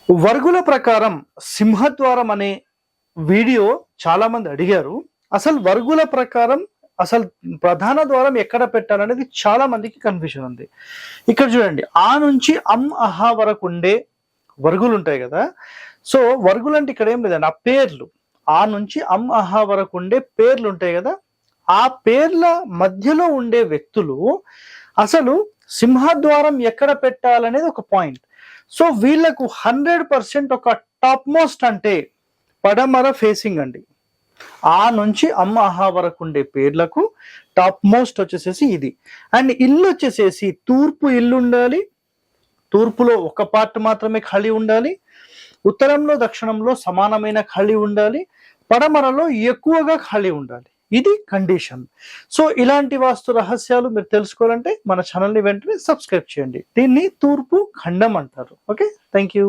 వర్గుల ప్రకారం సింహద్వారం అనే వీడియో చాలా మంది అడిగారు. అసలు వర్గుల ప్రకారం అసలు ప్రధాన ద్వారం ఎక్కడ పెట్టాలనేది చాలా మందికి కన్ఫ్యూజన్ ఉంది. ఇక్కడ చూడండి, ఆ నుంచి అహా వరకు ఉండే వర్గులు ఉంటాయి కదా. సో వర్గులు అంటే ఇక్కడ ఏం లేదండి, ఆ పేర్లు, ఆ నుంచి అహా వరకు ఉండే పేర్లు ఉంటాయి కదా, ఆ పేర్ల మధ్యలో ఉండే వ్యక్తులు అసలు సింహద్వారం ఎక్కడ పెట్టాలనేది ఒక పాయింట్. సో వీళ్ళకు 100% ఒక టాప్ మోస్ట్ అంటే పడమర ఫేసింగ్ అండి. ఆ నుంచి అహా వరకు ఉండే పేర్లకు టాప్ మోస్ట్ వచ్చేసేసి ఇది. అండ్ ఇల్లు వచ్చేసేసి తూర్పు ఇల్లు ఉండాలి, తూర్పులో ఒక పార్ట్ మాత్రమే ఖాళీ ఉండాలి, ఉత్తరంలో దక్షిణంలో సమానమైన ఖాళీ ఉండాలి, పడమరలో ఎక్కువగా ఖాళీ ఉండాలి. ఇది కండిషన్. సో ఇలాంటి వాస్తు రహస్యాలు మీరు తెలుసుకోవాలంటే మన ఛానల్ని వెంటనే సబ్స్క్రైబ్ చేయండి. దీన్ని తూర్పు ఖండం అంటారు. Okay, thank you.